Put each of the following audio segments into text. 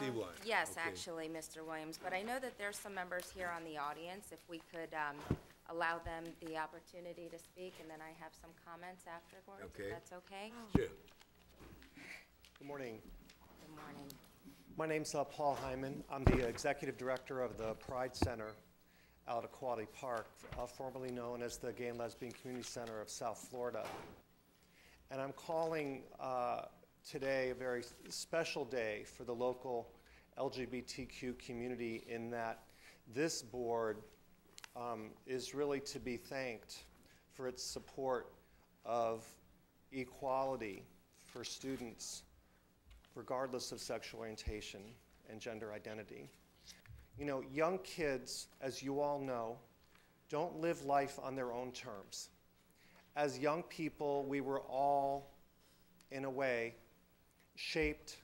see one. Yes, Okay. actually, Mr. Williams, but I know that there's some members here on the audience. If we could allow them the opportunity to speak, and then I have some comments afterwards, Okay. if that's okay? Sure. Good morning. Good morning. My name's Paul Hyman. I'm the Executive Director of the Pride Center out at Quality Park, formerly known as the Gay and Lesbian Community Center of South Florida. And I'm calling today a very special day for the local LGBTQ community in that this board is really to be thanked for its support of equality for students regardless of sexual orientation and gender identity. You know, young kids, as you all know, don't live life on their own terms. As young people, we were all, in a way, shaped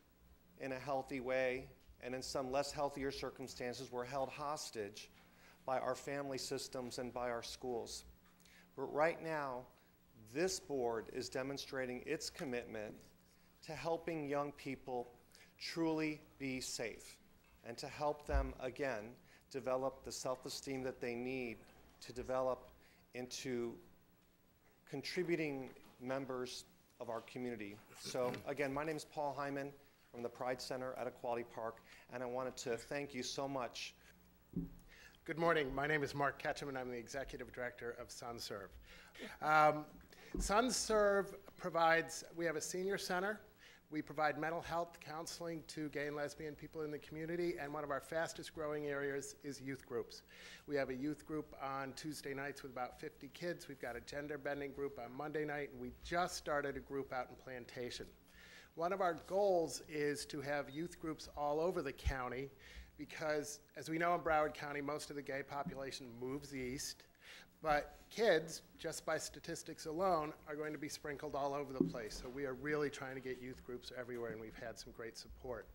in a healthy way, and in some less healthier circumstances, we're held hostage by our family systems and by our schools. But right now, this board is demonstrating its commitment to helping young people truly be safe and to help them, again, develop the self-esteem that they need to develop into contributing members of our community. So again, my name is Paul Hyman from the Pride Center at Equality Park, and I wanted to thank you so much. Good morning. My name is Mark Ketchum, and I'm the Executive Director of SunServe. SunServe provides, we have a senior center. We provide mental health counseling to gay and lesbian people in the community, and one of our fastest growing areas is youth groups. We have a youth group on Tuesday nights with about 50 kids. We've got a gender bending group on Monday night, and we just started a group out in Plantation. One of our goals is to have youth groups all over the county because, as we know in Broward County, most of the gay population moves east. But kids, just by statistics alone, are going to be sprinkled all over the place. So we are really trying to get youth groups everywhere, and we've had some great support.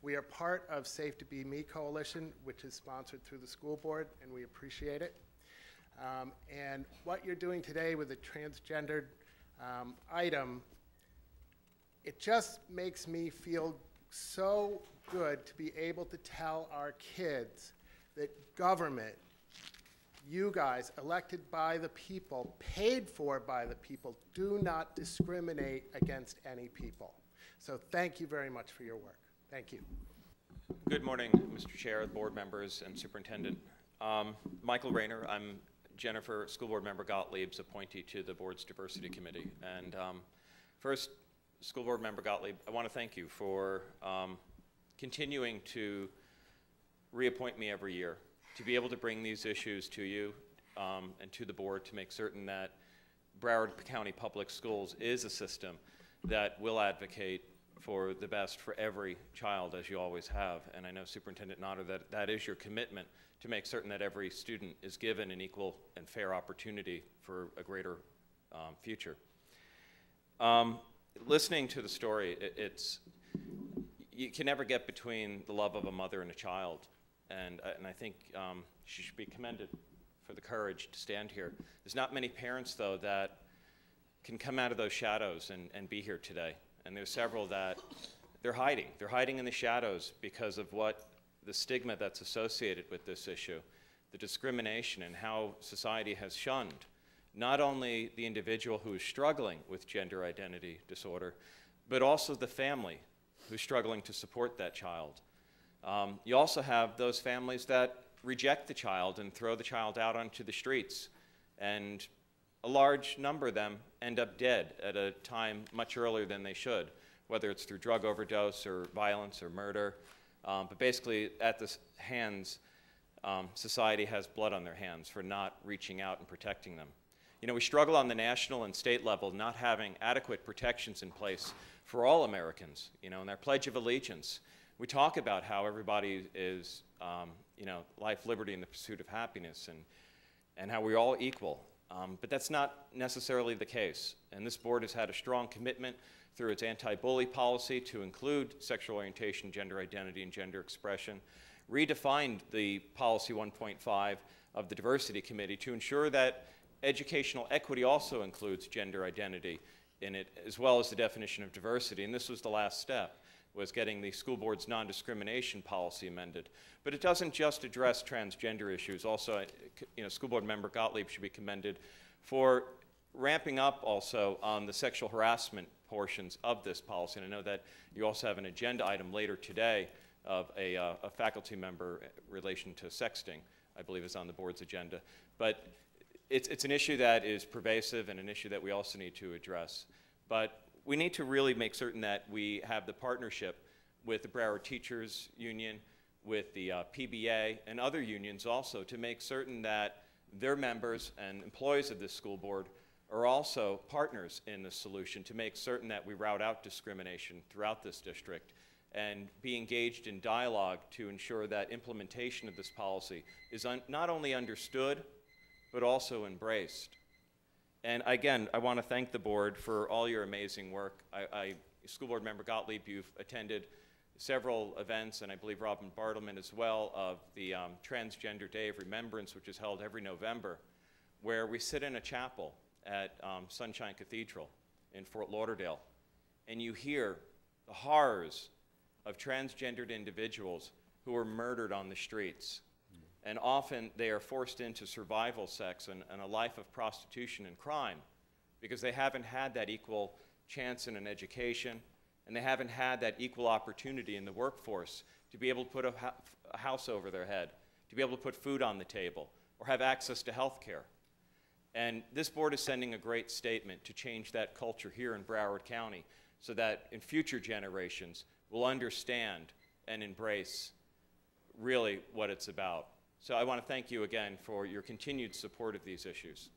We are part of Safe to Be Me Coalition, which is sponsored through the school board, and we appreciate it. And what you're doing today with the transgendered item, it just makes me feel so good to be able to tell our kids that government, you guys, elected by the people, paid for by the people, do not discriminate against any people. So thank you very much for your work. Thank you. Good morning, Mr. Chair, board members, and Superintendent. Michael Rayner, I'm Jennifer School Board Member Gottlieb's appointee to the board's Diversity Committee. And first, School Board Member Gottlieb, I want to thank you for continuing to reappoint me every year, to be able to bring these issues to you and to the board to make certain that Broward County Public Schools is a system that will advocate for the best for every child, as you always have. And I know, Superintendent Notter, that that is your commitment to make certain that every student is given an equal and fair opportunity for a greater future. Listening to the story, you can never get between the love of a mother and a child. And I think she should be commended for the courage to stand here. There's not many parents, though, that can come out of those shadows and be here today. And there's several that they're hiding. They're hiding in the shadows because of what the stigma that's associated with this issue, the discrimination, and how society has shunned not only the individual who is struggling with gender identity disorder, but also the family who's struggling to support that child. You also have those families that reject the child and throw the child out onto the streets, and a large number of them end up dead at a time much earlier than they should, whether it's through drug overdose or violence or murder. But basically, at the hands, society has blood on their hands for not reaching out and protecting them. You know, we struggle on the national and state level not having adequate protections in place for all Americans. You know, in our Pledge of Allegiance, we talk about how everybody is, you know, life, liberty, and the pursuit of happiness, and how we're all equal. But that's not necessarily the case. And this board has had a strong commitment through its anti-bully policy to include sexual orientation, gender identity, and gender expression, redefined the Policy 1.5 of the Diversity Committee to ensure that educational equity also includes gender identity in it, as well as the definition of diversity. And this was the last step. was getting the school board's non-discrimination policy amended. But it doesn't just address transgender issues. Also, School Board Member Gottlieb should be commended for ramping up also on the sexual harassment portions of this policy. And I know that you also have an agenda item later today of a faculty member in relation to sexting, I believe is on the board's agenda. But it's an issue that is pervasive and an issue that we also need to address. But we need to really make certain that we have the partnership with the Broward Teachers Union, with the PBA, and other unions also to make certain that their members and employees of this school board are also partners in the solution to make certain that we rout out discrimination throughout this district and be engaged in dialogue to ensure that implementation of this policy is not only understood, but also embraced. And again, I want to thank the board for all your amazing work. School Board Member Gottlieb, you've attended several events, and I believe Robin Bartleman as well, of the Transgender Day of Remembrance, which is held every November, where we sit in a chapel at Sunshine Cathedral in Fort Lauderdale, and you hear the horrors of transgendered individuals who are murdered on the streets. And often they are forced into survival sex and a life of prostitution and crime because they haven't had that equal chance in an education, and they haven't had that equal opportunity in the workforce to be able to put a house over their head, to be able to put food on the table, or have access to health care. And this board is sending a great statement to change that culture here in Broward County so that in future generations will understand and embrace really what it's about. So I want to thank you again for your continued support of these issues.